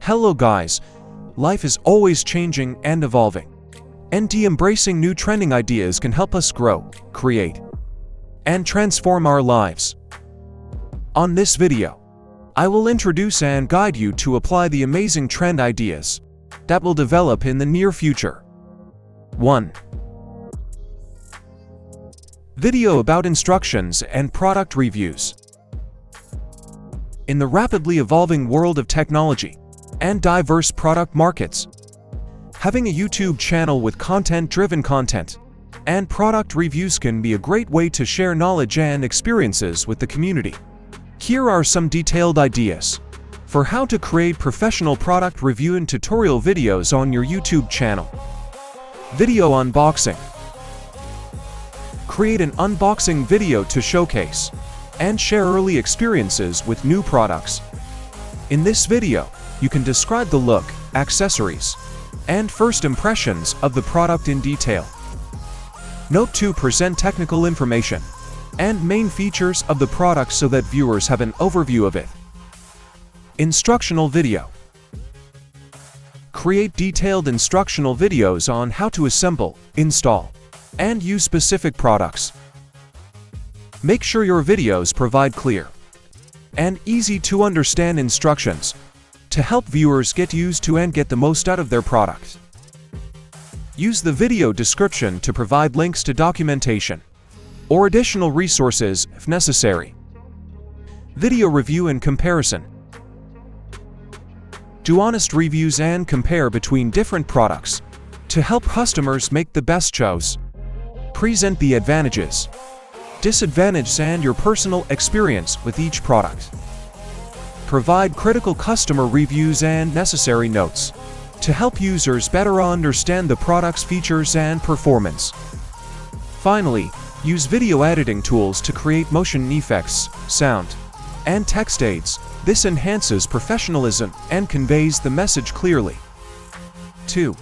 Hello guys, life is always changing and evolving. And embracing new trending ideas can help us grow, create, and transform our lives. On this video, I will introduce and guide you to apply the amazing trend ideas that will develop in the near future. 1. Video about instructions and product reviews. In the rapidly evolving world of technology and diverse product markets, having a YouTube channel with content-driven content and product reviews can be a great way to share knowledge and experiences with the community. Here are some detailed ideas for how to create professional product review and tutorial videos on your YouTube channel. Video unboxing. Create an unboxing video to showcase and share early experiences with new products. In this video, you can describe the look, accessories, and first impressions of the product in detail. Note to present technical information and main features of the product so that viewers have an overview of it. Instructional video. Create detailed instructional videos on how to assemble, install, and use specific products. Make sure your videos provide clear and easy to understand instructions to help viewers get used to and get the most out of their product. Use the video description to provide links to documentation or additional resources if necessary. Video review and comparison. Do honest reviews and compare between different products to help customers make the best choice. Present the advantages, disadvantages, and your personal experience with each product. Provide critical customer reviews and necessary notes to help users better understand the product's features and performance. Finally, use video editing tools to create motion effects, sound, and text aids. This enhances professionalism and conveys the message clearly. 2.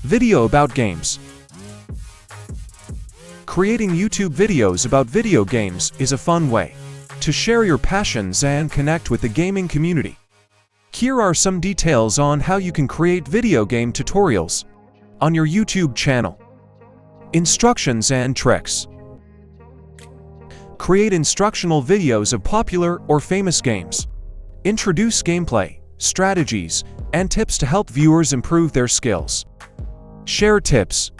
Video about games. Creating YouTube videos about video games is a fun way to share your passions and connect with the gaming community. Here are some details on how you can create video game tutorials on your YouTube channel. Instructions and tricks. Create instructional videos of popular or famous games. Introduce gameplay, strategies, and tips to help viewers improve their skills. Share tips,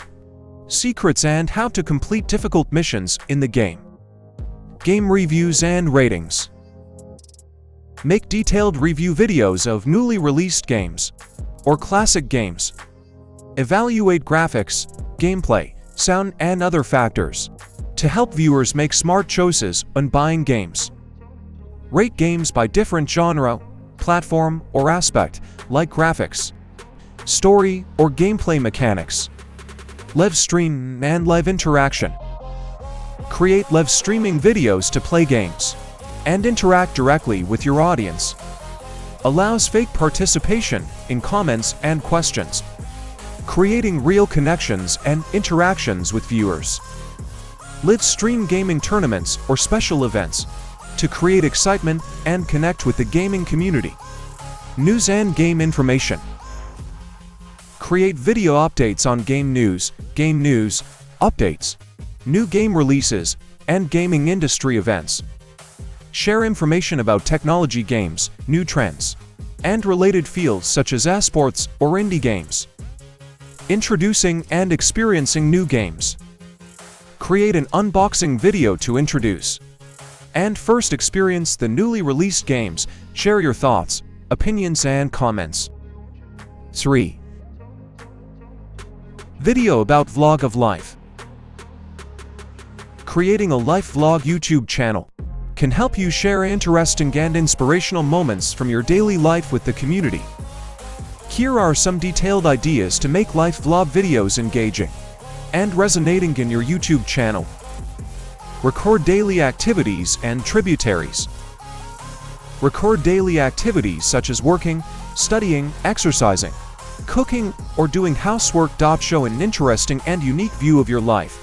secrets, and how to complete difficult missions in the game. Game reviews and ratings. Make detailed review videos of newly released games or classic games. Evaluate graphics, gameplay, sound, and other factors to help viewers make smart choices when buying games. Rate games by different genre, platform, or aspect, like graphics, story, or gameplay mechanics. Live stream and live interaction. Create live streaming videos to play games and interact directly with your audience. Allows fake participation in comments and questions, creating real connections and interactions with viewers. Live stream gaming tournaments or special events to create excitement and connect with the gaming community. News and game information. Create video updates on game news, updates, new game releases, and gaming industry events. Share information about technology, games, new trends, and related fields such as esports or indie games. Introducing and experiencing new games. Create an unboxing video to introduce and first experience the newly released games. Share your thoughts, opinions, and comments. 3. Video about vlog of life. Creating a life vlog YouTube channel can help you share interesting and inspirational moments from your daily life with the community. Here are some detailed ideas to make life vlog videos engaging and resonating in your YouTube channel. Record daily activities and tributaries. Record daily activities such as working, studying, exercising, cooking, or doing housework. Show an interesting and unique view of your life.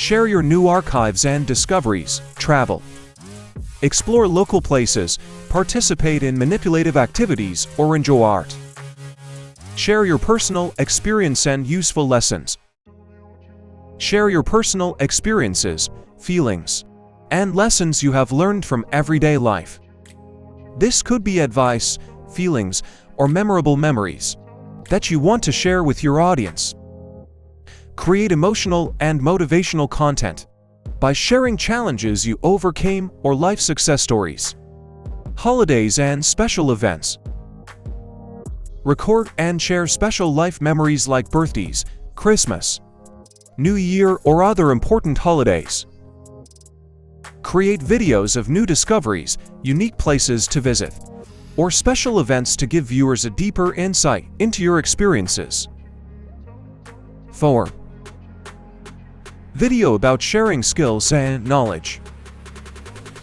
Share your new archives and discoveries. Travel. Explore local places participate in manipulative activities, or enjoy art. Share your personal experience and useful lessons. Share your personal experiences, feelings, and lessons you have learned from everyday life. This could be advice, feelings, or memorable memories that you want to share with your audience. Create emotional and motivational content by sharing challenges you overcame or life success stories. Holidays and special events. Record and share special life memories like birthdays, Christmas, New Year, or other important holidays. Create videos of new discoveries, unique places to visit, or special events to give viewers a deeper insight into your experiences. 4. Video about sharing skills and knowledge.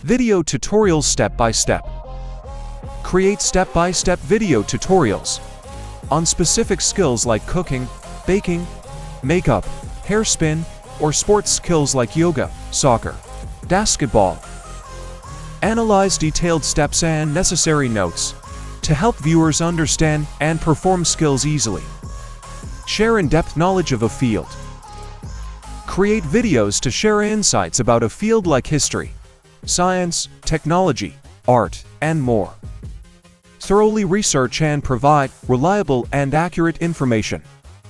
Video tutorials step by step. Create step-by-step video tutorials on specific skills like cooking, baking, makeup, hair spin, or sports skills like yoga, soccer, basketball. Analyze detailed steps and necessary notes to help viewers understand and perform skills easily. Share in-depth knowledge of a field. Create videos to share insights about a field like history, science, technology, art, and more. Thoroughly research and provide reliable and accurate information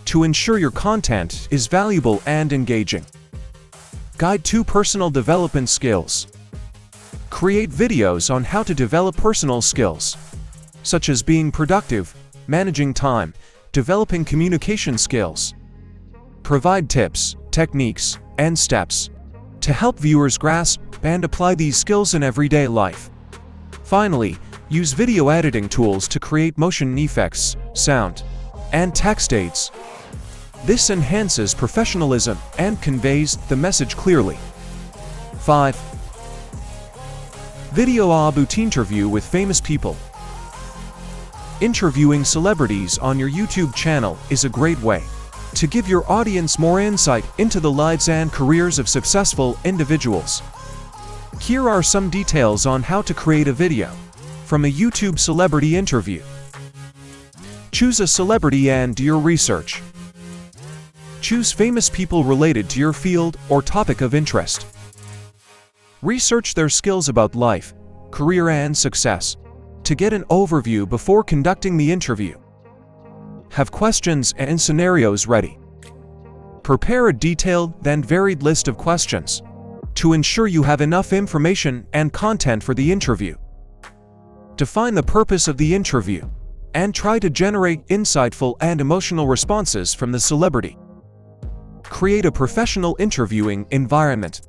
to ensure your content is valuable and engaging. Guide to personal development skills. Create videos on how to develop personal skills, such as being productive, managing time, developing communication skills. Provide tips, techniques, and steps to help viewers grasp and apply these skills in everyday life. Finally, use video editing tools to create motion effects, sound, and text aids. This enhances professionalism and conveys the message clearly. 5. Video about interview with famous people. Interviewing celebrities on your YouTube channel is a great way to give your audience more insight into the lives and careers of successful individuals. Here are some details on how to create a video from a YouTube celebrity interview. Choose a celebrity and do your research. Choose famous people related to your field or topic of interest. Research their skills about life, career, and success to get an overview before conducting the interview. Have questions and scenarios ready. Prepare a detailed and varied list of questions to ensure you have enough information and content for the interview. Define the purpose of the interview and try to generate insightful and emotional responses from the celebrity. Create a professional interviewing environment.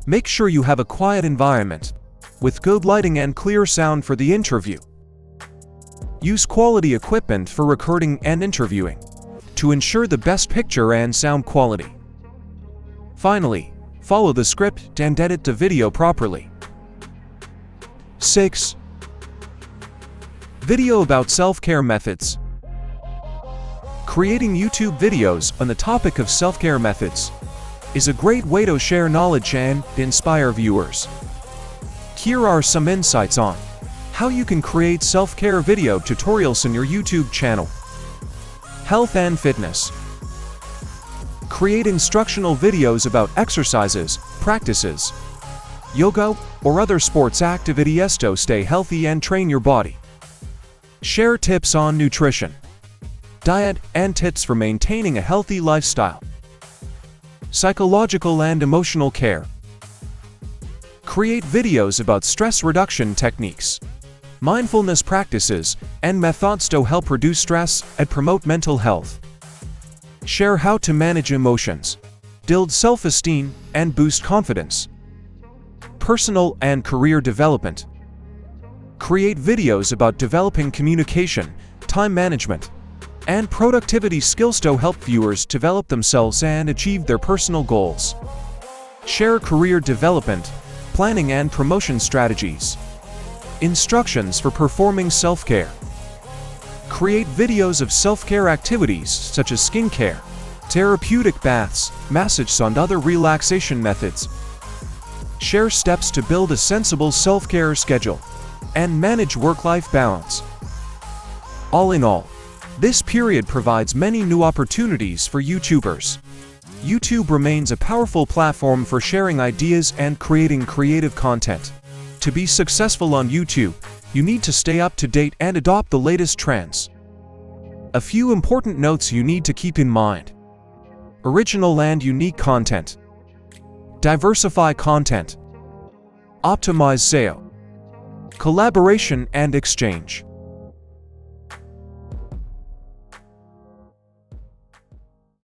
Make sure you have a quiet environment with good lighting and clear sound for the interview. Use quality equipment for recording and interviewing to ensure the best picture and sound quality. Finally, follow the script and edit the video properly. 6. Video about self-care methods. Creating YouTube videos on the topic of self-care methods is a great way to share knowledge and inspire viewers. Here are some insights on how you can create self-care video tutorials in your YouTube channel. Health and fitness. Create instructional videos about exercises, practices, yoga, or other sports activities to stay healthy and train your body. Share tips on nutrition, diet, and tips for maintaining a healthy lifestyle. Psychological and emotional care. Create videos about stress reduction techniques, mindfulness practices, and methods to help reduce stress and promote mental health. Share how to manage emotions, build self-esteem, and boost confidence. Personal and career development. Create videos about developing communication, time management, and productivity skills to help viewers develop themselves and achieve their personal goals. Share career development, planning and promotion strategies. Instructions for performing self-care. Create videos of self-care activities such as skincare, therapeutic baths, massage, and other relaxation methods. Share steps to build a sensible self-care schedule and manage work-life balance. All in all, this period provides many new opportunities for YouTubers. YouTube remains a powerful platform for sharing ideas and creating creative content. To be successful on YouTube, you need to stay up to date and adopt the latest trends. A few important notes you need to keep in mind. Original and unique content. Diversify content. Optimize SEO. Collaboration and exchange.